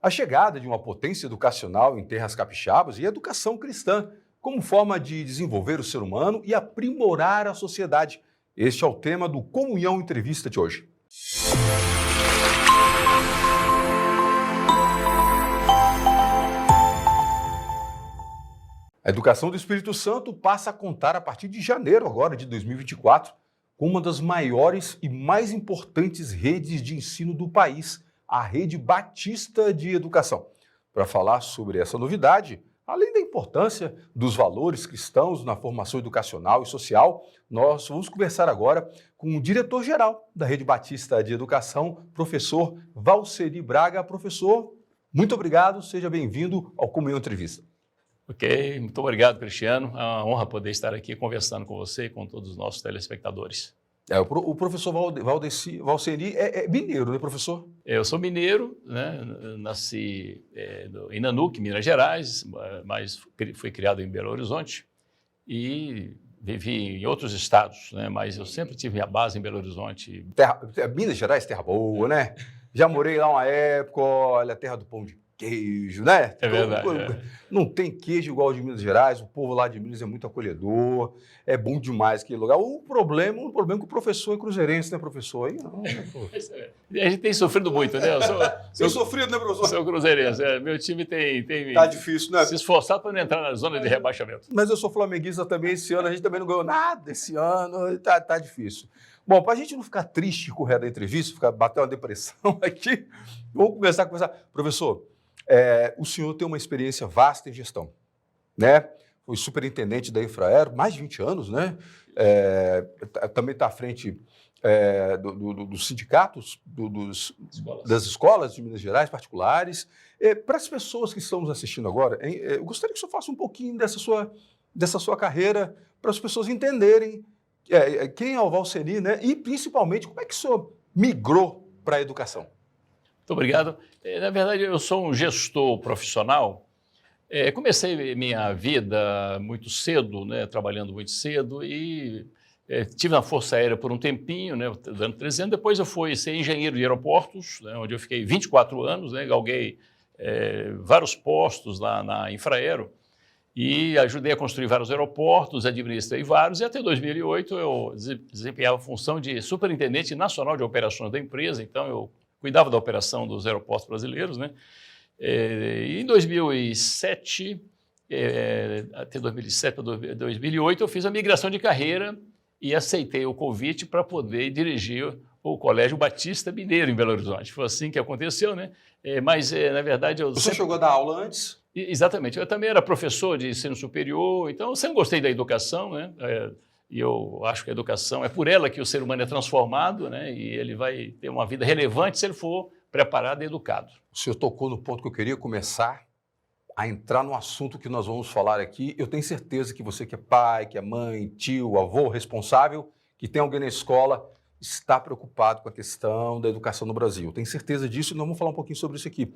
a chegada de uma potência educacional em terras capixabas e a educação cristã, como forma de desenvolver o ser humano e aprimorar a sociedade. Este é o tema do Comunhão Entrevista de hoje. A educação do Espírito Santo passa a contar a partir de janeiro agora de 2024 com uma das maiores e mais importantes redes de ensino do país, a Rede Batista de Educação. Para falar sobre essa novidade, além da importância dos valores cristãos na formação educacional e social, nós vamos conversar agora com o diretor-geral da Rede Batista de Educação, professor Valceri Braga. Professor, muito obrigado, seja bem-vindo ao Comunhão Entrevista. Ok, muito obrigado, Cristiano. É uma honra poder estar aqui conversando com você e com todos os nossos telespectadores. O professor Valceri é mineiro, né, professor? Eu sou mineiro, né? Nasci em Nanuque, Minas Gerais, mas fui criado em Belo Horizonte e vivi em outros estados, né? Mas eu sempre tive minha base em Belo Horizonte. Minas Gerais, terra boa, né? Já morei lá uma época, olha, a terra do pão de queijo, né? É verdade. Não tem queijo igual de Minas Gerais, o povo lá de Minas é muito acolhedor, é bom demais aquele lugar. O problema é que o professor é cruzeirense, né, professor? Aí não, né, A gente tem sofrido muito, né? Eu sofrido, né, professor? Sou cruzeirense. Meu time tem tá difícil, né? Se esforçado para não entrar na zona de rebaixamento. Mas eu sou flamenguista também esse ano, a gente também não ganhou nada esse ano, tá difícil. Bom, para a gente não ficar triste com o resto da entrevista, ficar bater uma depressão aqui, vamos começar a conversar. Professor, o senhor tem uma experiência vasta em gestão, né? Foi superintendente da Infraero, mais de 20 anos, né? Também está à frente dos sindicatos, das escolas de Minas Gerais particulares. Para as pessoas que estão nos assistindo agora, eu gostaria que o senhor faça um pouquinho dessa sua carreira, para as pessoas entenderem quem é o Valceri, né? E principalmente como é que o senhor migrou para a educação. Muito obrigado. Na verdade, eu sou um gestor profissional. Comecei minha vida muito cedo, né, trabalhando muito cedo e tive na Força Aérea por um tempinho, né, durante 13 anos. Depois eu fui ser engenheiro de aeroportos, né, onde eu fiquei 24 anos, né, galguei vários postos lá na Infraero e ajudei a construir vários aeroportos, administrei vários e até 2008 eu desempenhava a função de superintendente nacional de operações da empresa, então eu cuidava da operação dos aeroportos brasileiros, né? Em 2007, até 2007 para 2008, eu fiz a migração de carreira e aceitei o convite para poder dirigir o Colégio Batista Mineiro em Belo Horizonte. Foi assim que aconteceu, né? Mas, na verdade... Você chegou a dar aula antes? Exatamente. Eu também era professor de ensino superior, então eu sempre gostei da educação, né? E eu acho que a educação é por ela que o ser humano é transformado, né? E ele vai ter uma vida relevante se ele for preparado e educado. O senhor tocou no ponto que eu queria começar a entrar no assunto que nós vamos falar aqui. Eu tenho certeza que você que é pai, que é mãe, tio, avô, responsável, que tem alguém na escola, está preocupado com a questão da educação no Brasil. Eu tenho certeza disso e nós vamos falar um pouquinho sobre isso aqui.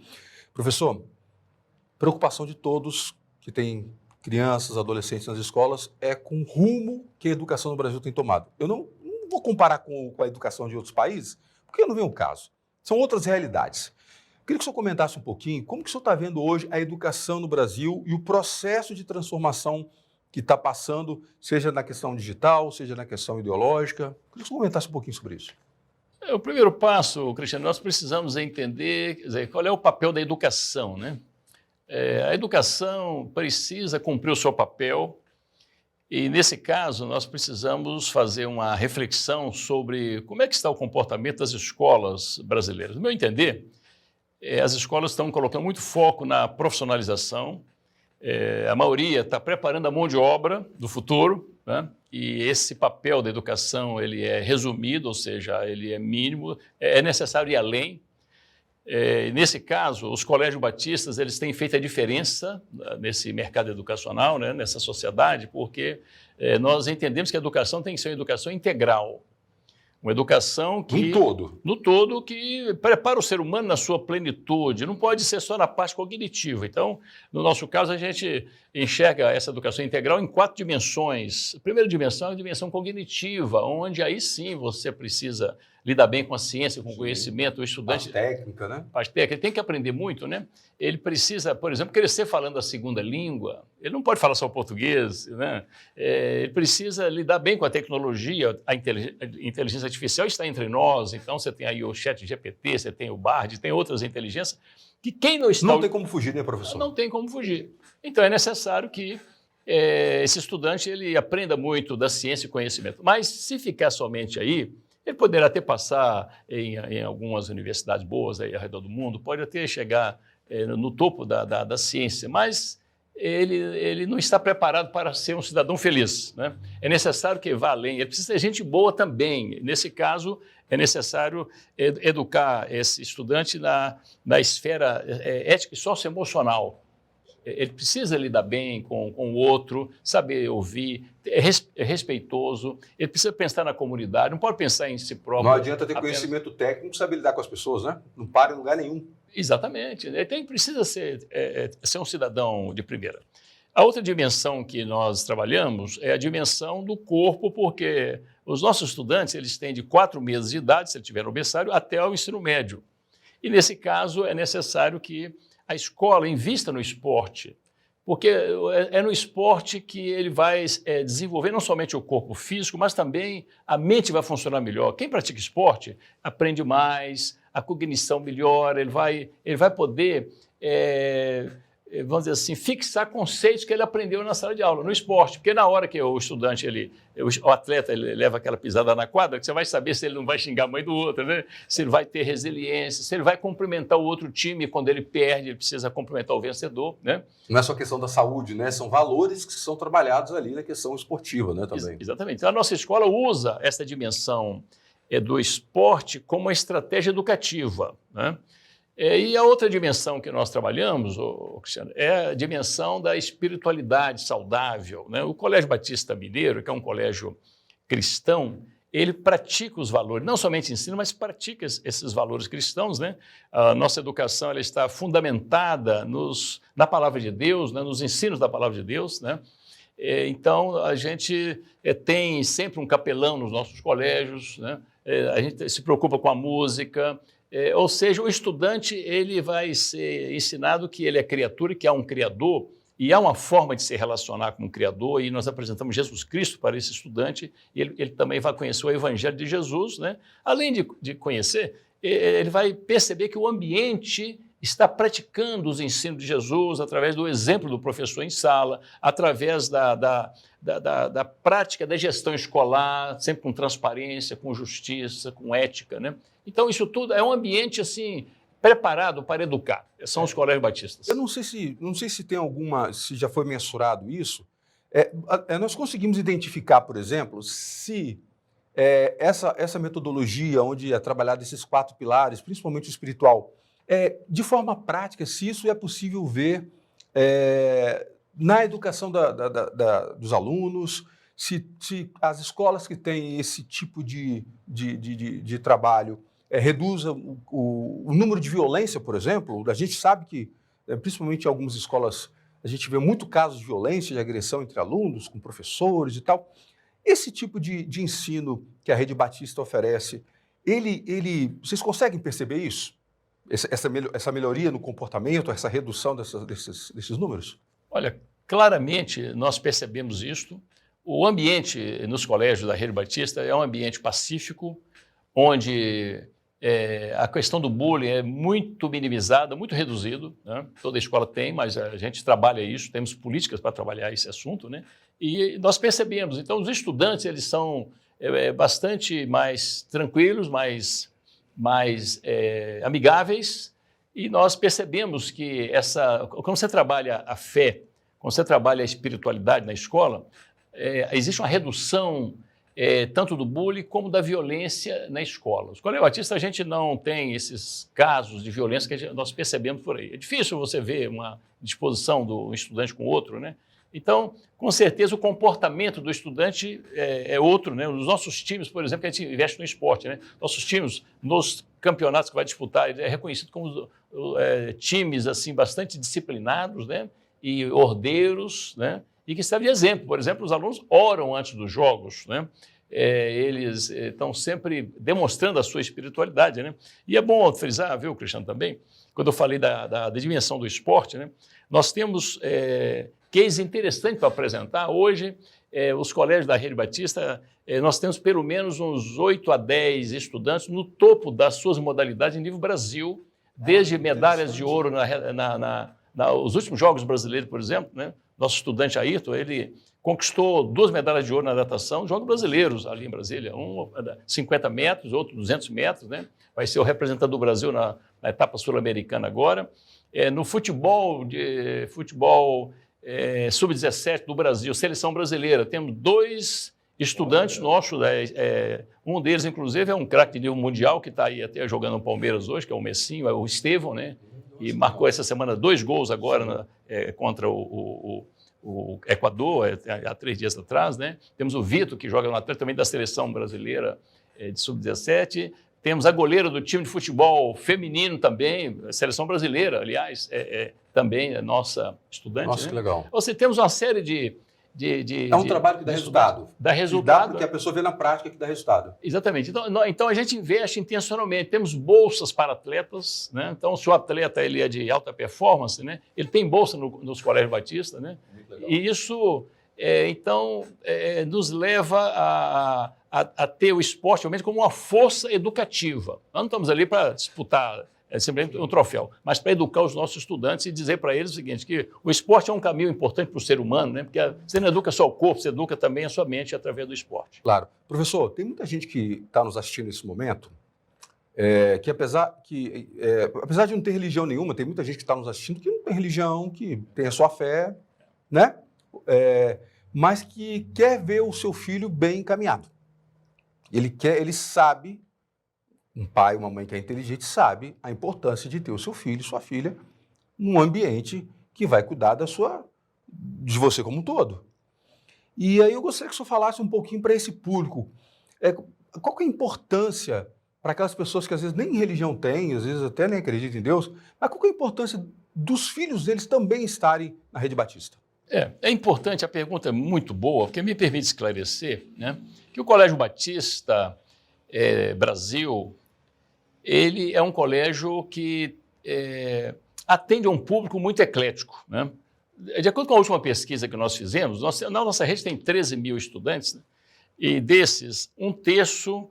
Professor, preocupação de todos que têm crianças, adolescentes nas escolas, é com o rumo que a educação no Brasil tem tomado. Eu não vou comparar com a educação de outros países, porque não vem o caso. São outras realidades. Queria que o senhor comentasse um pouquinho como que o senhor está vendo hoje a educação no Brasil e o processo de transformação que está passando, seja na questão digital, seja na questão ideológica. Queria que o senhor comentasse um pouquinho sobre isso. O primeiro passo, Cristiano, nós precisamos entender, quer dizer, qual é o papel da educação, né? A educação precisa cumprir o seu papel e, nesse caso, nós precisamos fazer uma reflexão sobre como é que está o comportamento das escolas brasileiras. No meu entender, as escolas estão colocando muito foco na profissionalização, a maioria está preparando a mão de obra do futuro, né? E esse papel da educação ele é resumido, ou seja, ele é mínimo, é necessário ir além. Nesse caso, os colégios batistas eles têm feito a diferença nesse mercado educacional, né, nessa sociedade, porque nós entendemos que a educação tem que ser uma educação integral. Uma educação que... No todo, que prepara o ser humano na sua plenitude. Não pode ser só na parte cognitiva. Então, no nosso caso, a gente enxerga essa educação integral em 4 dimensões. A primeira dimensão é a dimensão cognitiva, onde aí sim você precisa lidar bem com a ciência, com o conhecimento, o estudante... Parte técnica, né? Parte técnica, ele tem que aprender muito, né? Ele precisa, por exemplo, crescer falando a segunda língua, ele não pode falar só português, né? Ele precisa lidar bem com a tecnologia, a inteligência artificial está entre nós, então você tem aí o ChatGPT, você tem o Bard, tem outras inteligências, que quem não está... Não tem como fugir, né, professor? Não tem como fugir. Então, é necessário que esse estudante ele aprenda muito da ciência e conhecimento. Mas, se ficar somente aí, ele poderá até passar em algumas universidades boas aí ao redor do mundo, pode até chegar no topo da ciência, mas ele não está preparado para ser um cidadão feliz, né? É necessário que vá além, ele precisa ser gente boa também. Nesse caso, é necessário educar esse estudante na esfera ética e socioemocional. Ele precisa lidar bem com o outro, saber ouvir, é respeitoso, ele precisa pensar na comunidade, não pode pensar em si próprio. Não adianta ter conhecimento técnico, saber lidar com as pessoas, né? Não para em lugar nenhum. Exatamente, ele precisa ser um cidadão de primeira. A outra dimensão que nós trabalhamos é a dimensão do corpo, porque os nossos estudantes eles têm de 4 meses de idade, se ele tiver no berçário, até o ensino médio. E, nesse caso, é necessário que a escola invista no esporte, porque é no esporte que ele vai desenvolver não somente o corpo físico, mas também a mente vai funcionar melhor. Quem pratica esporte aprende mais, a cognição melhora, ele vai poder, vamos dizer assim, fixar conceitos que ele aprendeu na sala de aula, no esporte. Porque na hora que o estudante, o atleta, ele leva aquela pisada na quadra, que você vai saber se ele não vai xingar a mãe do outro, né? Se ele vai ter resiliência, se ele vai cumprimentar o outro time quando ele perde, ele precisa cumprimentar o vencedor, né? Não é só questão da saúde, né? São valores que são trabalhados ali na questão esportiva, né, também. Exatamente. Então, a nossa escola usa essa dimensão do esporte como uma estratégia educativa, né? E a outra dimensão que nós trabalhamos, Cristiano, é a dimensão da espiritualidade saudável, né? O Colégio Batista Mineiro, que é um colégio cristão, ele pratica os valores, não somente ensina, mas pratica esses valores cristãos, né? A nossa educação ela está fundamentada na Palavra de Deus, né? Nos ensinos da Palavra de Deus, né? Então, a gente tem sempre um capelão nos nossos colégios, né? A gente se preocupa com a música, ou seja, o estudante ele vai ser ensinado que ele é criatura, que há um Criador, e há uma forma de se relacionar com o Criador, e nós apresentamos Jesus Cristo para esse estudante, e ele também vai conhecer o Evangelho de Jesus, né? Além de conhecer, ele vai perceber que o ambiente está praticando os ensinos de Jesus através do exemplo do professor em sala, através da prática da gestão escolar, sempre com transparência, com justiça, com ética, né? Então, isso tudo é um ambiente, assim, preparado para educar. São os colégios batistas. Eu não sei se tem se já foi mensurado isso. Nós conseguimos identificar, por exemplo, se essa metodologia onde é trabalhado esses 4 pilares, principalmente o espiritual, de forma prática, se isso é possível ver na educação dos alunos, se as escolas que têm esse tipo de trabalho reduzam o número de violência, por exemplo. A gente sabe que, principalmente em algumas escolas, a gente vê muito casos de violência, de agressão entre alunos, com professores e tal. Esse tipo de ensino que a Rede Batista oferece, vocês conseguem perceber isso? Essa melhoria no comportamento, essa redução desses números? Olha, claramente nós percebemos isto. O ambiente nos colégios da Rede Batista é um ambiente pacífico, onde a questão do bullying é muito minimizada, muito reduzido, né? Toda escola tem, mas a gente trabalha isso, temos políticas para trabalhar esse assunto, né? E nós percebemos. Então, os estudantes eles são bastante mais tranquilos, mais amigáveis, e nós percebemos que quando você trabalha a fé, quando você trabalha a espiritualidade na escola, existe uma redução tanto do bullying como da violência na escola. Os colégios batistas, a gente não tem esses casos de violência que nós percebemos por aí. É difícil você ver uma disposição do estudante com o outro, né? Então, com certeza, o comportamento do estudante é outro, né? Os nossos times, por exemplo, que a gente investe no esporte, né? Nossos times, nos campeonatos que vai disputar, é reconhecido como times assim, bastante disciplinados, né? E ordeiros, né? E que serve de exemplo. Por exemplo, os alunos oram antes dos jogos, né? eles estão sempre demonstrando a sua espiritualidade, né? E é bom frisar, viu, Cristiano, também, quando eu falei da dimensão do esporte, né? Nós temos case interessante para apresentar. Hoje, os colégios da Rede Batista, nós temos pelo menos uns 8 a 10 estudantes no topo das suas modalidades em nível Brasil, desde medalhas de ouro nos últimos Jogos Brasileiros, por exemplo, né? Nosso estudante Ayrton, ele conquistou 2 medalhas de ouro na natação, Jogos Brasileiros ali em Brasília, um 50 metros, outro 200 metros, né? Vai ser o representante do Brasil na etapa sul-americana agora. No futebol sub-17 do Brasil, seleção brasileira, temos 2 estudantes nossos, um deles, inclusive, é um craque de nível mundial que está aí até jogando no Palmeiras hoje, que é o Messinho, é o Estevão, né? E marcou essa semana 2 gols agora contra o Equador, há 3 dias atrás, né? Temos o Vitor, que joga no Atlético também da seleção brasileira de sub-17. Temos a goleira do time de futebol feminino também, seleção brasileira, aliás, também é nossa estudante. Nossa, né? que legal. Ou seja, temos uma série de é um trabalho que dá resultado. Dá resultado. Dá porque a pessoa vê na prática que dá resultado. Exatamente. Então a gente investe intencionalmente. Temos bolsas para atletas, né? Então, se o atleta ele é de alta performance, né? Ele tem bolsa nos colégios batistas, né? E isso, nos leva a ter o esporte realmente como uma força educativa. Nós não estamos ali para disputar simplesmente um troféu, mas para educar os nossos estudantes e dizer para eles o seguinte, que o esporte é um caminho importante para o ser humano, né? Porque você não educa só o corpo, você educa também a sua mente através do esporte. Claro. Professor, tem muita gente que está nos assistindo nesse momento, que apesar de não ter religião nenhuma, tem muita gente que está nos assistindo que não tem religião, que tem a sua fé, né? Mas que quer ver o seu filho bem encaminhado. Ele sabe, um pai, uma mãe que é inteligente, sabe a importância de ter o seu filho, sua filha, num ambiente que vai cuidar de você como um todo. E aí eu gostaria que o senhor falasse um pouquinho para esse público. Qual que é a importância para aquelas pessoas que às vezes nem religião têm, às vezes até nem acreditam em Deus, mas qual que é a importância dos filhos deles também estarem na Rede Batista? É importante, a pergunta é muito boa, porque me permite esclarecer, né, que o Colégio Batista Brasil, ele é um colégio que atende a um público muito eclético, né? De acordo com a última pesquisa que nós fizemos, na nossa rede tem 13 mil estudantes, né? E desses, 1/3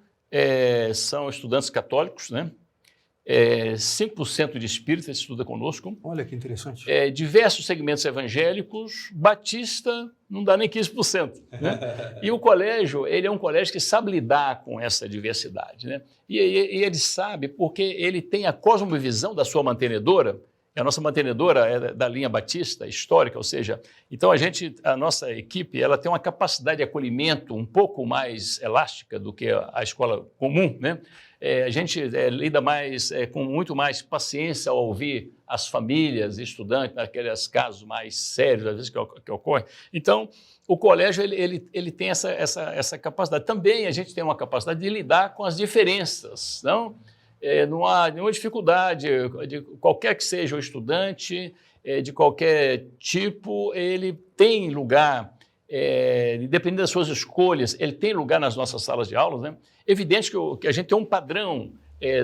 são estudantes católicos, né? 5% de espíritas estuda conosco. Olha que interessante. Diversos segmentos evangélicos, batista não dá nem 15%. Né? E o colégio, ele é um colégio que sabe lidar com essa diversidade. Né? E ele sabe porque ele tem a cosmovisão da sua mantenedora. A nossa mantenedora é da linha batista histórica, ou seja, então a nossa equipe ela tem uma capacidade de acolhimento um pouco mais elástica do que a escola comum, né? A gente lida com muito mais paciência ao ouvir as famílias, estudantes, naqueles casos mais sérios, às vezes, que ocorrem. Então, o colégio ele tem essa capacidade. Também a gente tem uma capacidade de lidar com as diferenças, não? Não há nenhuma dificuldade, de qualquer que seja o estudante, de qualquer tipo, ele tem lugar, dependendo das suas escolhas, ele tem lugar nas nossas salas de aulas, né? Evidente que a gente tem um padrão,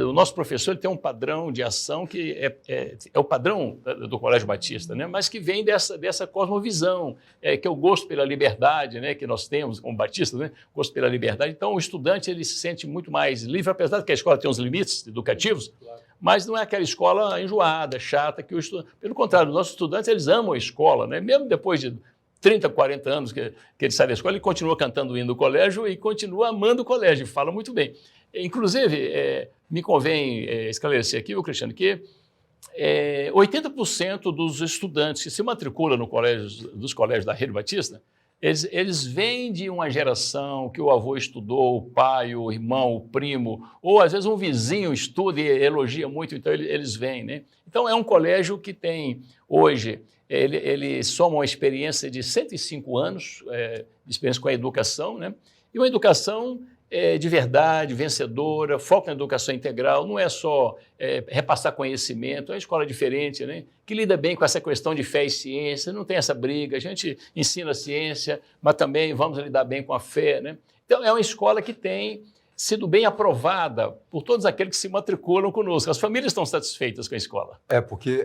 o nosso professor ele tem um padrão de ação que é o padrão do Colégio Batista, né? Mas que vem dessa cosmovisão, que é o gosto pela liberdade, né? Que nós temos como batistas, né? Gosto pela liberdade. Então, o estudante ele se sente muito mais livre, apesar de que a escola tem uns limites educativos, mas não é aquela escola enjoada, chata, pelo contrário, os nossos estudantes eles amam a escola, né? Mesmo depois de 30, 40 anos que ele sai da escola, ele continua cantando o hino do colégio e continua amando o colégio, fala muito bem. Inclusive, me convém esclarecer aqui, Cristiano, que 80% dos estudantes que se matriculam dos colégios da Rede Batista, eles vêm de uma geração que o avô estudou, o pai, o irmão, o primo, ou às vezes um vizinho estuda e elogia muito, então eles vêm, né? Então, é um colégio que tem, hoje, ele soma uma experiência de 105 anos de experiência com a educação, né? E uma educação de verdade, vencedora, foco na educação integral, não é só repassar conhecimento, é uma escola diferente, né? Que lida bem com essa questão de fé e ciência, não tem essa briga, a gente ensina a ciência, mas também vamos lidar bem com a fé, né? Então, é uma escola que tem sido bem aprovada por todos aqueles que se matriculam conosco. As famílias estão satisfeitas com a escola. Porque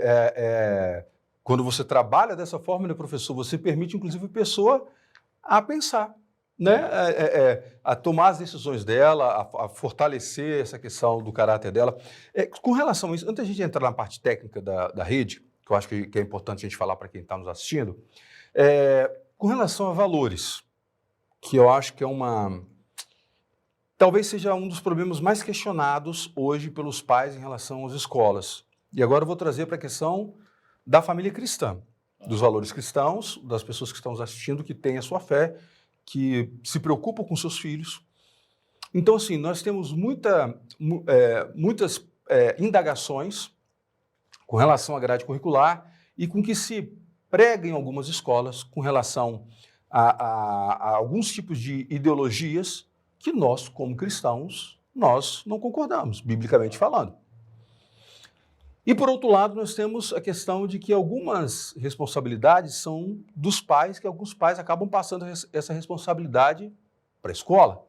quando você trabalha dessa forma, né, professor, você permite, inclusive, a pessoa a pensar, né? A tomar as decisões dela, a fortalecer essa questão do caráter dela. Com relação a isso, antes da gente entrar na parte técnica da rede, que eu acho que é importante a gente falar para quem está nos assistindo, com relação a valores, que eu acho que talvez seja um dos problemas mais questionados hoje pelos pais em relação às escolas. E agora eu vou trazer para a questão da família cristã, dos valores cristãos, das pessoas que estão nos assistindo, que têm a sua fé, que se preocupam com seus filhos. Então, assim, nós temos muitas indagações com relação à grade curricular e com que se prega em algumas escolas com relação a alguns tipos de ideologias que nós, como cristãos, nós não concordamos, biblicamente falando. E, por outro lado, nós temos a questão de que algumas responsabilidades são dos pais, que alguns pais acabam passando essa responsabilidade para a escola,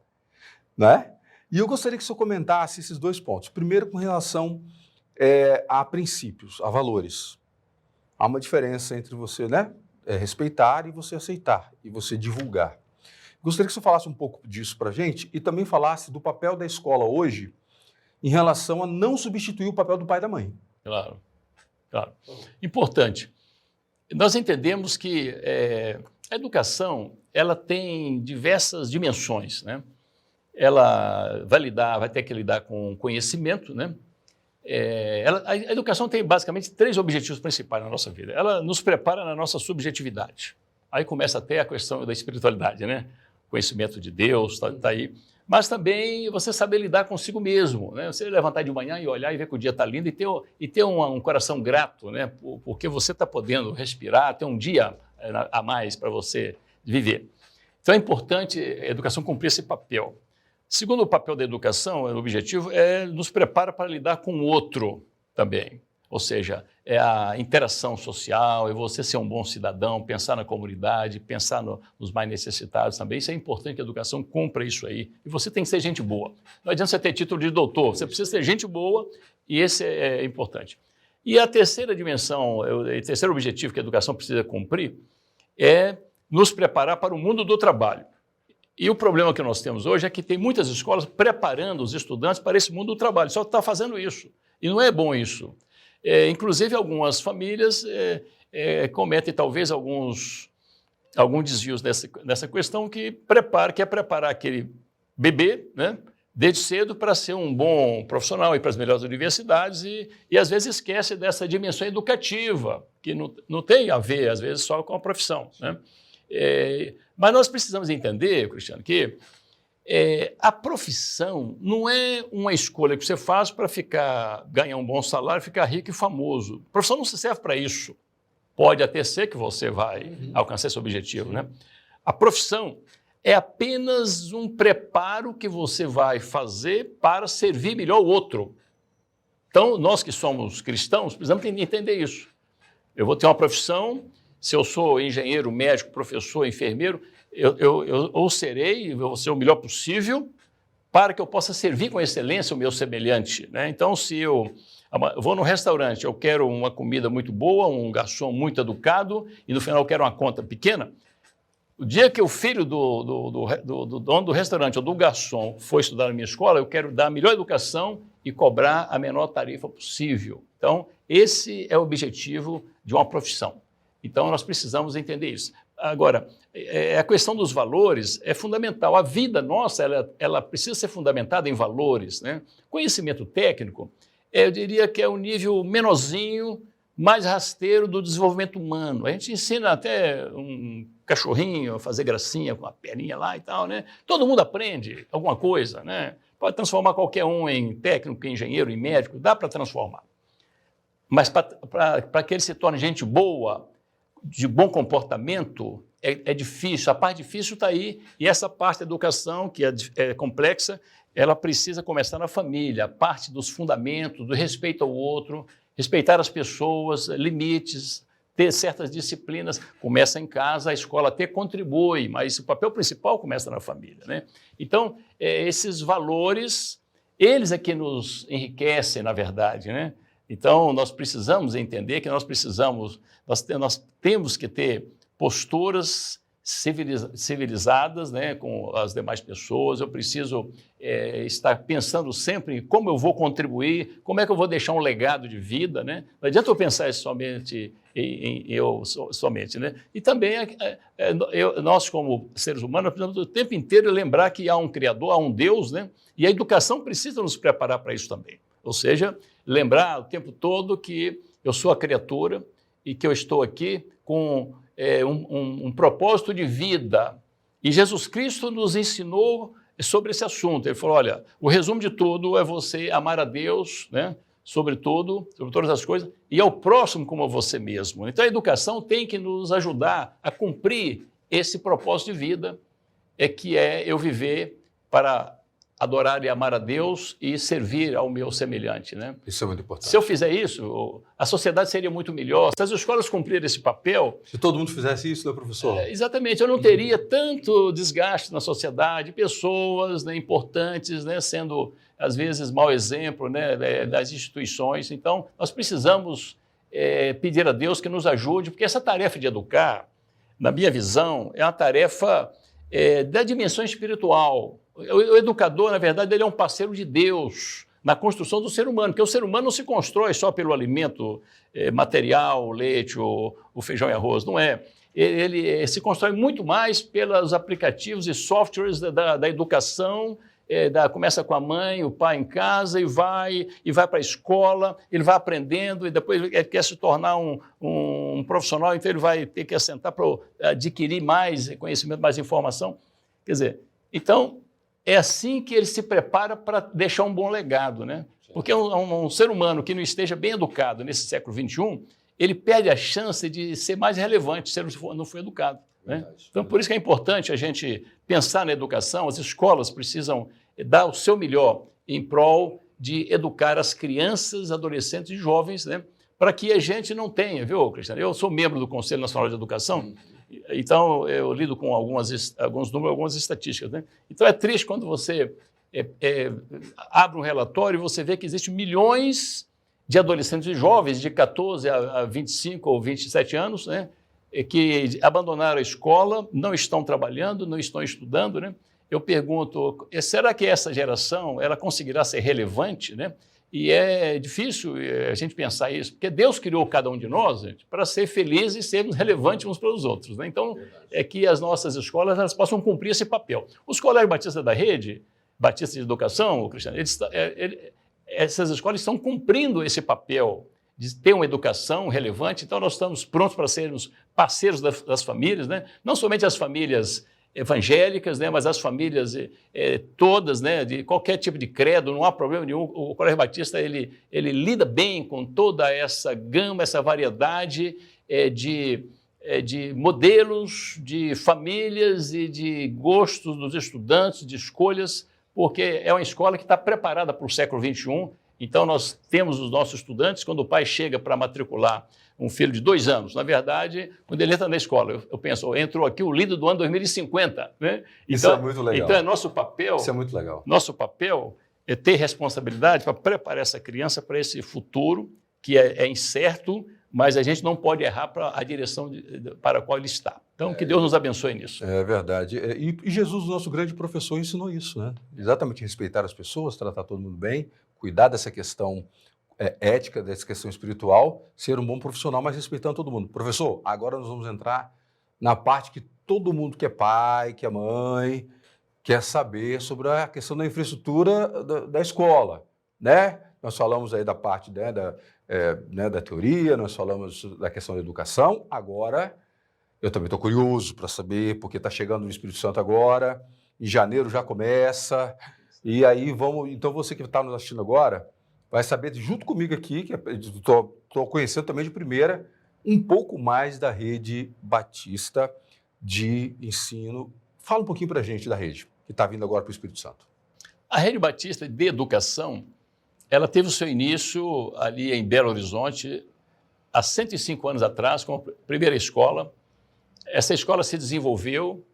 né? E eu gostaria que o senhor comentasse esses dois pontos. Primeiro, com relação a princípios, a valores. Há uma diferença entre você, né, respeitar e você aceitar, e você divulgar. Gostaria que o senhor falasse um pouco disso para a gente e também falasse do papel da escola hoje em relação a não substituir o papel do pai e da mãe. Claro, claro. Importante. Nós entendemos que a educação ela tem diversas dimensões, né? Ela vai ter que lidar com conhecimento, né? A educação tem basicamente 3 objetivos principais na nossa vida. Ela nos prepara na nossa subjetividade. Aí começa até a questão da espiritualidade, né? Conhecimento de Deus, tá aí. Mas também você saber lidar consigo mesmo, né? Você levantar de manhã e olhar e ver que o dia está lindo e ter um coração grato, né? Porque você está podendo respirar, ter um dia a mais para você viver. Então é importante a educação cumprir esse papel. Segundo o papel da educação, o objetivo nos prepara para lidar com o outro também. Ou seja, é a interação social, é você ser um bom cidadão, pensar na comunidade, pensar nos mais necessitados também. Isso é importante que a educação cumpra isso aí. E você tem que ser gente boa. Não adianta você ter título de doutor, você precisa ser gente boa e esse é importante. E a terceira dimensão, o terceiro objetivo que a educação precisa cumprir é nos preparar para o mundo do trabalho. E o problema que nós temos hoje é que tem muitas escolas preparando os estudantes para esse mundo do trabalho, só está fazendo isso. E não é bom isso. Inclusive, algumas famílias cometem talvez alguns desvios nessa questão que é preparar aquele bebê, né, desde cedo para ser um bom profissional, ir para as melhores universidades e às vezes esquece dessa dimensão educativa, que não tem a ver, às vezes, só com a profissão, né? Mas nós precisamos entender, Cristiano, que a profissão não é uma escolha que você faz para ganhar um bom salário, ficar rico e famoso. A profissão não se serve para isso. Pode até ser que você vai alcançar esse objetivo, né? A profissão é apenas um preparo que você vai fazer para servir melhor o outro. Então, nós que somos cristãos, precisamos entender isso. Eu vou ter uma profissão, se eu sou engenheiro, médico, professor, enfermeiro, eu vou ser o melhor possível para que eu possa servir com excelência o meu semelhante, né? Então, se eu vou num restaurante, eu quero uma comida muito boa, um garçom muito educado e no final eu quero uma conta pequena, o dia que o filho do dono do restaurante ou do garçom for estudar na minha escola, eu quero dar a melhor educação e cobrar a menor tarifa possível. Então, esse é o objetivo de uma profissão. Então, nós precisamos entender isso. Agora, a questão dos valores é fundamental. A vida nossa, ela precisa ser fundamentada em valores, né? Conhecimento técnico, eu diria que é o nível menorzinho, mais rasteiro do desenvolvimento humano. A gente ensina até um cachorrinho a fazer gracinha com a perninha lá e tal, né? Todo mundo aprende alguma coisa, né? Pode transformar qualquer um em técnico, em engenheiro, em médico, dá para transformar. Mas para que ele se torne gente boa, de bom comportamento, é difícil, a parte difícil está aí, e essa parte da educação, que é complexa, ela precisa começar na família, a parte dos fundamentos, do respeito ao outro, respeitar as pessoas, limites, ter certas disciplinas, começa em casa, a escola até contribui, mas o papel principal começa na família, né? Então, esses valores, eles é que nos enriquecem, na verdade, né? Então, nós precisamos entender que nós temos que ter posturas civilizadas, né, com as demais pessoas. Eu preciso estar pensando sempre em como eu vou contribuir, como é que eu vou deixar um legado de vida, né? Não adianta eu pensar somente em eu somente, né? E também nós, como seres humanos, precisamos o tempo inteiro lembrar que há um Criador, há um Deus, né? E a educação precisa nos preparar para isso também. Ou seja, lembrar o tempo todo que eu sou a criatura e que eu estou aqui com um propósito de vida. E Jesus Cristo nos ensinou sobre esse assunto. Ele falou, olha, o resumo de tudo é você amar a Deus, né, sobre tudo, sobre todas as coisas, e ao próximo como a você mesmo. Então a educação tem que nos ajudar a cumprir esse propósito de vida, que é eu viver para adorar e amar a Deus e servir ao meu semelhante, né? Isso é muito importante. Se eu fizer isso, a sociedade seria muito melhor. Se as escolas cumprirem esse papel... Se todo mundo fizesse isso, né, professor? Exatamente. Eu não teria tanto desgaste na sociedade, pessoas, né, importantes, né, sendo, às vezes, mau exemplo, né, das instituições. Então, nós precisamos pedir a Deus que nos ajude, porque essa tarefa de educar, na minha visão, é uma tarefa da dimensão espiritual. O educador, na verdade, ele é um parceiro de Deus na construção do ser humano, porque o ser humano não se constrói só pelo alimento material, o leite, o feijão e arroz, não é. Ele se constrói muito mais pelos aplicativos e softwares da educação, começa com a mãe, o pai em casa e vai para a escola, ele vai aprendendo e depois ele quer se tornar um profissional, então ele vai ter que assentar para adquirir mais conhecimento, mais informação. Quer dizer, então... é assim que ele se prepara para deixar um bom legado, né? Porque um ser humano que não esteja bem educado nesse século XXI, ele perde a chance de ser mais relevante se ele não for educado, né? Então, por isso que é importante a gente pensar na educação. As escolas precisam dar o seu melhor em prol de educar as crianças, adolescentes e jovens, né? Para que a gente não tenha, viu, Cristiano? Eu sou membro do Conselho Nacional de Educação, então eu lido com alguns números, algumas estatísticas, né? Então é triste quando você abre um relatório e você vê que existem milhões de adolescentes e jovens de 14 a 25 ou 27 anos, né, que abandonaram a escola, não estão trabalhando, não estão estudando, né? Eu pergunto, será que essa geração ela conseguirá ser relevante, né? E é difícil a gente pensar isso, porque Deus criou cada um de nós, gente, para ser felizes e sermos relevantes uns para os outros, né? Então, é que as nossas escolas elas possam cumprir esse papel. Os colégios batistas da rede, Batista de Educação, Cristiano, essas escolas estão cumprindo esse papel de ter uma educação relevante, então nós estamos prontos para sermos parceiros das famílias, né? Não somente as famílias evangélicas, né, mas as famílias todas, né, de qualquer tipo de credo, não há problema nenhum. O Colégio Batista ele lida bem com toda essa gama, essa variedade de modelos, de famílias e de gostos dos estudantes, de escolhas, porque é uma escola que está preparada para o século XXI. Então, nós temos os nossos estudantes, quando o pai chega para matricular um filho de 2 anos, na verdade, quando ele entra na escola, eu penso, entrou aqui o líder do ano 2050. Né? Isso é muito legal. Então, é nosso papel... Isso é muito legal. Nosso papel é ter responsabilidade para preparar essa criança para esse futuro, que é incerto, mas a gente não pode errar para a direção para a qual ele está. Então, que Deus nos abençoe nisso. É verdade. E Jesus, o nosso grande professor, ensinou isso, né? Exatamente, respeitar as pessoas, tratar todo mundo bem, cuidar dessa questão ética, dessa questão espiritual, ser um bom profissional, mas respeitando todo mundo. Professor, agora nós vamos entrar na parte que todo mundo que é pai, que é mãe, quer saber sobre a questão da infraestrutura da escola, né? Nós falamos aí da parte da teoria, nós falamos da questão da educação. Agora, eu também estou curioso para saber, porque está chegando no Espírito Santo agora, em janeiro já começa, e aí vamos... Então, você que está nos assistindo agora, vai saber junto comigo aqui, que estou conhecendo também de primeira, um pouco mais da Rede Batista de ensino. Fala um pouquinho para a gente da rede, que está vindo agora para o Espírito Santo. A Rede Batista de Educação, ela teve o seu início ali em Belo Horizonte, há 105 anos atrás, como a primeira escola. Essa escola se desenvolveu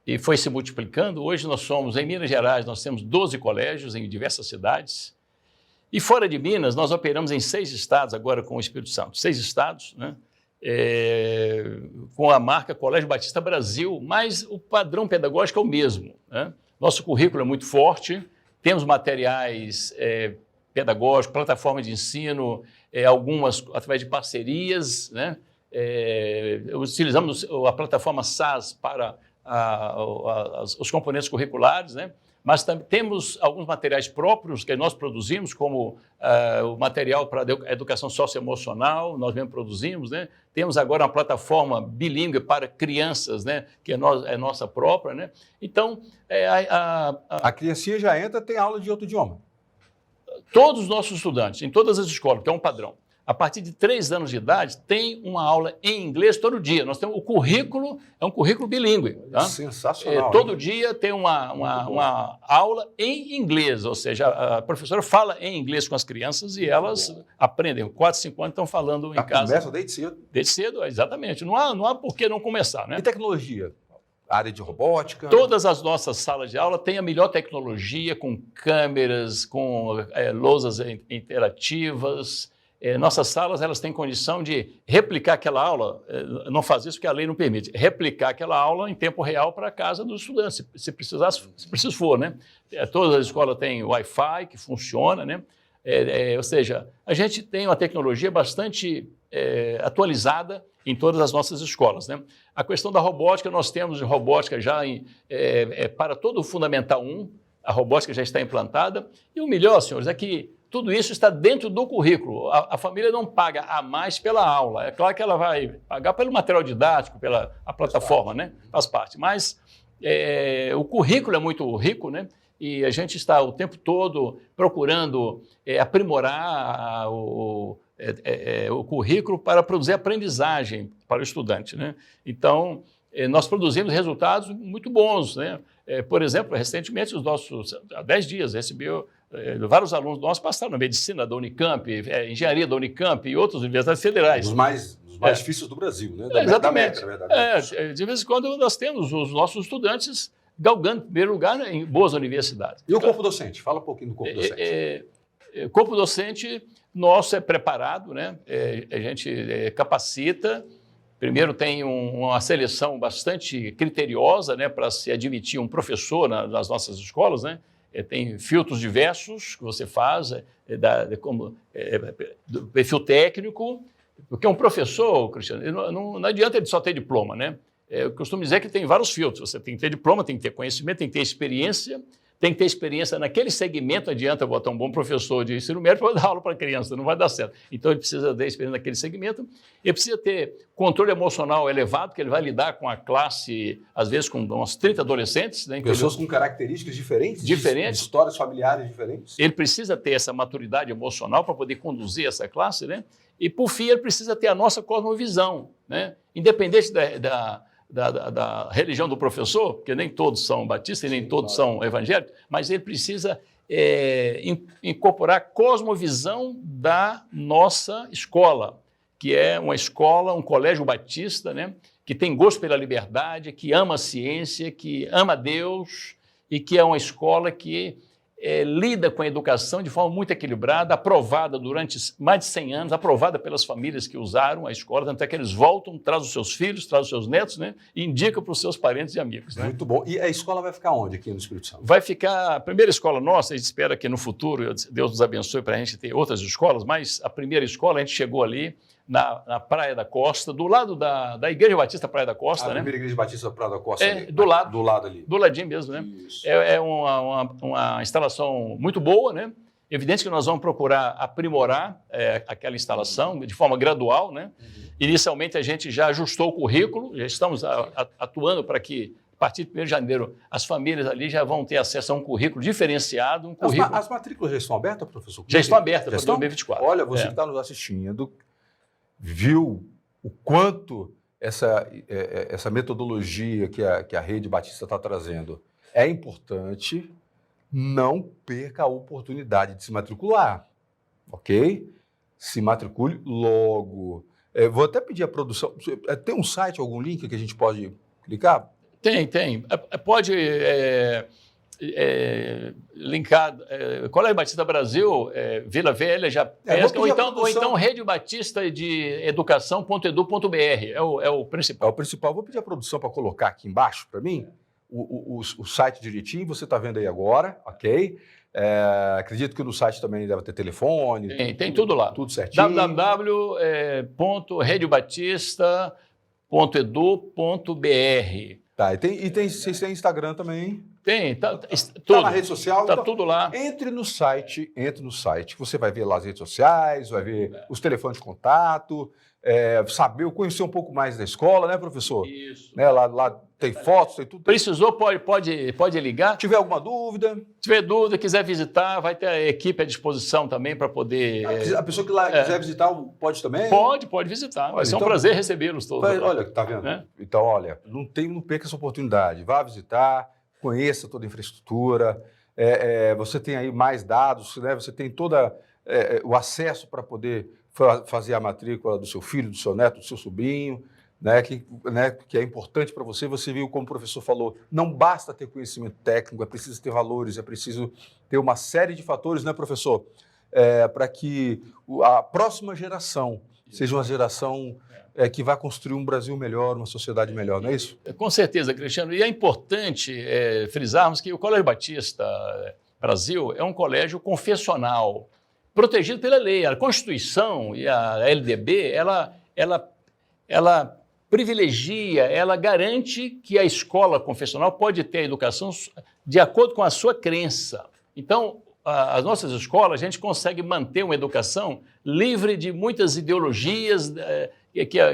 e foi se multiplicando. Hoje nós somos, em Minas Gerais, nós temos 12 colégios em diversas cidades. E fora de Minas, nós operamos em 6 estados agora com o Espírito Santo. 6 estados, né? Com a marca Colégio Batista Brasil, mas o padrão pedagógico é o mesmo, né? Nosso currículo é muito forte, temos materiais pedagógicos, plataformas de ensino, algumas através de parcerias, né? Utilizamos a plataforma SAS para os componentes curriculares, né? Mas também temos alguns materiais próprios que nós produzimos, como o material para a educação socioemocional, nós mesmo produzimos, né? Temos agora uma plataforma bilíngue para crianças, né? Que é nossa própria, né? Então, a criancinha já entra, tem aula de outro idioma. Todos os nossos estudantes, em todas as escolas, que é um padrão, a partir de 3 anos de idade, tem uma aula em inglês todo dia. Nós temos o currículo, é um currículo bilíngue. Tá? Sensacional. Todo dia tem uma aula em inglês, ou seja, a professora fala em inglês com as crianças e elas aprendem. 4, 5 anos estão falando em casa. Começa desde cedo. Desde cedo, exatamente. Não há por que não começar, né? E tecnologia? Área de robótica? Todas as nossas salas de aula têm a melhor tecnologia, com câmeras, com lousas interativas. Nossas salas elas têm condição de replicar aquela aula, não faz isso porque a lei não permite, replicar aquela aula em tempo real para a casa dos estudantes, se preciso for, né? Todas as escolas têm Wi-Fi que funciona, né? Ou seja, a gente tem uma tecnologia bastante atualizada em todas as nossas escolas, né? A questão da robótica, nós temos robótica já para todo o Fundamental 1, a robótica já está implantada, e o melhor, senhores, é que tudo isso está dentro do currículo. A família não paga a mais pela aula. É claro que ela vai pagar pelo material didático, pela plataforma, né? Faz parte. Mas o currículo é muito rico, né? E a gente está o tempo todo procurando aprimorar o currículo para produzir aprendizagem para o estudante, né? Então, nós produzimos resultados muito bons, né? Por exemplo, recentemente, há 10 dias, recebeu vários alunos nossos passaram na medicina da Unicamp, engenharia da Unicamp e outras universidades federais. Os mais difíceis do Brasil, né? Exatamente. De vez em quando nós temos os nossos estudantes galgando em primeiro lugar, né, em boas universidades. E o corpo docente? Fala um pouquinho do corpo docente. O corpo docente nosso é preparado, né? A gente capacita. Primeiro tem uma seleção bastante criteriosa, né, para se admitir um professor nas nossas escolas, né? Tem filtros diversos que você faz, do perfil técnico, porque um professor, Cristiano, não adianta ele só ter diploma, né? Eu costumo dizer que tem vários filtros. Você tem que ter diploma, tem que ter conhecimento, tem que ter experiência. Tem que ter experiência naquele segmento, não adianta botar um bom professor de ensino médio para dar aula para criança, não vai dar certo. Então, ele precisa ter experiência naquele segmento, ele precisa ter controle emocional elevado, que ele vai lidar com a classe, às vezes, com uns 30 adolescentes. Né, pessoas com características diferentes, de histórias familiares diferentes. Ele precisa ter essa maturidade emocional para poder conduzir essa classe, né? E, por fim, ele precisa ter a nossa cosmovisão, né? Independente da religião do professor, porque nem todos são batistas e nem todos são evangélicos, mas ele precisa incorporar a cosmovisão da nossa escola, que é uma escola, um colégio batista, né, que tem gosto pela liberdade, que ama a ciência, que ama Deus e que é uma escola que lida com a educação de forma muito equilibrada, aprovada durante mais de 100 anos, aprovada pelas famílias que usaram a escola, tanto é que eles voltam, trazem os seus filhos, trazem os seus netos, né, e indicam para os seus parentes e amigos. Né? Muito bom. E a escola vai ficar onde aqui no Espírito Santo? Vai ficar, a primeira escola nossa, a gente espera que no futuro, Deus nos abençoe para a gente ter outras escolas, mas a primeira escola a gente chegou ali, na Praia da Costa, do lado da Igreja Batista Praia da Costa, né? A primeira Igreja Batista Praia da Costa ali. Do lado. Do lado ali. Do ladinho mesmo, né? Isso. É uma instalação muito boa, né? Evidente que nós vamos procurar aprimorar aquela instalação de forma gradual, né? Inicialmente a gente já ajustou o currículo, já estamos atuando para que a partir de 1º de janeiro, as famílias ali já vão ter acesso a um currículo diferenciado. As matrículas já estão abertas, professor? Já estão abertas para 2024. Olha, você que está nos assistindo, viu o quanto essa metodologia que a Rede Batista está trazendo é importante, não perca a oportunidade de se matricular, ok? Se matricule logo. Vou até pedir à produção, tem um site, algum link que a gente pode clicar? Tem. Pode linkar Colégio Batista Brasil, Vila Velha, já pesca, ou então Rede Batista de Educação.edu.br, é o principal. É o principal. Vou pedir à produção para colocar aqui embaixo para mim o site direitinho, você está vendo aí agora, ok? Acredito que no site também deve ter telefone. Tem tudo lá. Tudo certinho. www.redebatista.edu.br. Tá, vocês têm Instagram também? Tem, tudo. Tá na rede social? Tá tudo lá. Entre no site, você vai ver lá as redes sociais, vai ver os telefones de contato, conhecer um pouco mais da escola, né, professor? Isso. Né, lá tem fotos, tem tudo. Precisou, pode ligar. Se tiver alguma dúvida. Se tiver dúvida, quiser visitar, vai ter a equipe à disposição também para poder... A pessoa que lá quiser visitar, pode também? Pode visitar. Vai ser um prazer recebê-los todos. Olha, tá vendo? Então, olha, não perca essa oportunidade. Vá visitar, conheça toda a infraestrutura. Você tem aí mais dados, né? Você tem todo o acesso para poder fazer a matrícula do seu filho, do seu neto, do seu sobrinho. Que é importante para você. Você viu como o professor falou, não basta ter conhecimento técnico, é preciso ter valores, é preciso ter uma série de fatores, né, professor? Para que a próxima geração seja uma geração que vai construir um Brasil melhor, uma sociedade melhor, não é isso? Com certeza, Cristiano. E é importante frisarmos que o Colégio Batista Brasil é um colégio confessional, protegido pela lei. A Constituição e a LDB, ela privilegia, ela garante que a escola confessional pode ter a educação de acordo com a sua crença. Então, as nossas escolas, a gente consegue manter uma educação livre de muitas ideologias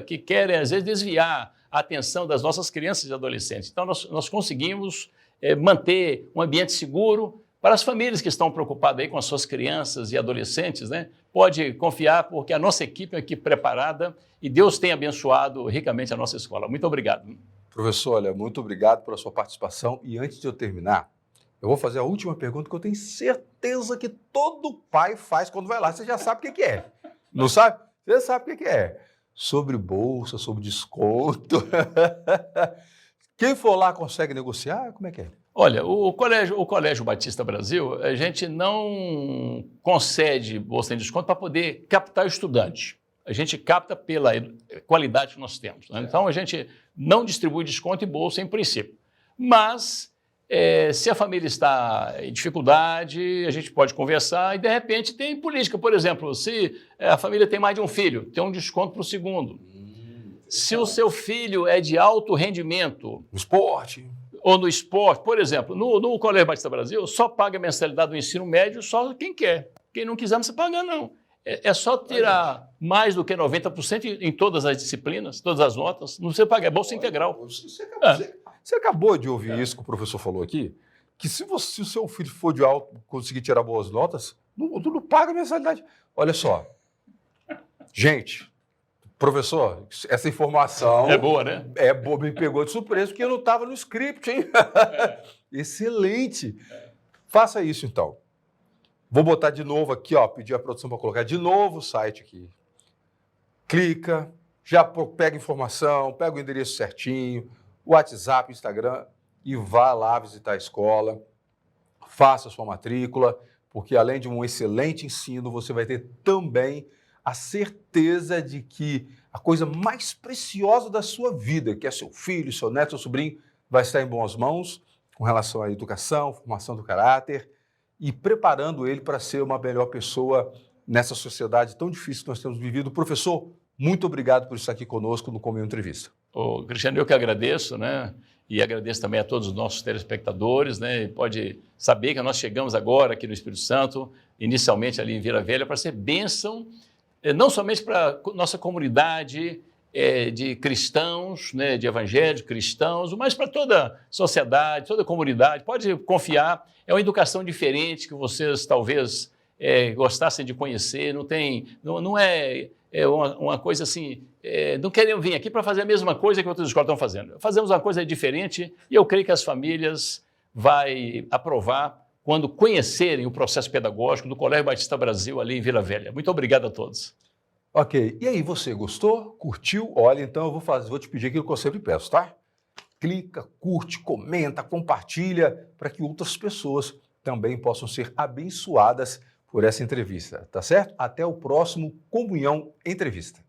que querem, às vezes, desviar a atenção das nossas crianças e adolescentes. Então, nós conseguimos manter um ambiente seguro para as famílias que estão preocupadas aí com as suas crianças e adolescentes, né? Pode confiar, porque a nossa equipe é uma equipe preparada e Deus tem abençoado ricamente a nossa escola. Muito obrigado. Professor, olha, muito obrigado pela sua participação. E antes de eu terminar, eu vou fazer a última pergunta que eu tenho certeza que todo pai faz quando vai lá. Você já sabe o que é. Não sabe? Você sabe o que é. Sobre bolsa, sobre desconto. Quem for lá consegue negociar? Como é que é? Olha, o Colégio Batista Brasil, a gente não concede bolsa de desconto para poder captar o estudante. A gente capta pela qualidade que nós temos. Né? Então, a gente não distribui desconto e bolsa em princípio. Mas, se a família está em dificuldade, a gente pode conversar e, de repente, tem política. Por exemplo, se a família tem mais de um filho, tem um desconto para o segundo. Se o seu filho é de alto rendimento... No esporte... Ou no esporte, por exemplo, no Colégio Batista Brasil, só paga a mensalidade do ensino médio só quem quer. Quem não quiser, não precisa pagar, não. É só tirar mais do que 90% em todas as disciplinas, todas as notas, não precisa pagar, é bolsa integral. Você acabou de ouvir isso que o professor falou aqui? Que se o seu filho for de alto, conseguir tirar boas notas, não paga a mensalidade. Olha só. Gente... Professor, essa informação... É boa, né? É boa, me pegou de surpresa, porque eu não estava no script, hein? Excelente. Faça isso, então. Vou botar de novo aqui, ó, pedir a produção para colocar de novo o site aqui. Clica, já pega informação, pega o endereço certinho, o WhatsApp, o Instagram, e vá lá visitar a escola. Faça a sua matrícula, porque além de um excelente ensino, você vai ter também a certeza de que a coisa mais preciosa da sua vida, que é seu filho, seu neto, seu sobrinho, vai estar em boas mãos com relação à educação, formação do caráter e preparando ele para ser uma melhor pessoa nessa sociedade tão difícil que nós temos vivido. Professor, muito obrigado por estar aqui conosco no Comunhão Entrevista. Cristiano, eu que agradeço, né? E agradeço também a todos os nossos telespectadores, né? E pode saber que nós chegamos agora aqui no Espírito Santo, inicialmente ali em Vila Velha, para ser bênção não somente para a nossa comunidade de cristãos, né, de evangélicos, cristãos, mas para toda a sociedade, toda a comunidade. Pode confiar, é uma educação diferente que vocês talvez gostassem de conhecer, não é é uma coisa assim, não querem vir aqui para fazer a mesma coisa que outras escolas estão fazendo. Fazemos uma coisa diferente e eu creio que as famílias vão aprovar quando conhecerem o processo pedagógico do Colégio Batista Brasil ali em Vila Velha. Muito obrigado a todos. Ok, e aí, você gostou? Curtiu? Olha, então eu vou te pedir aquilo que eu sempre peço, tá? Clica, curte, comenta, compartilha, para que outras pessoas também possam ser abençoadas por essa entrevista, tá certo? Até o próximo Comunhão Entrevista.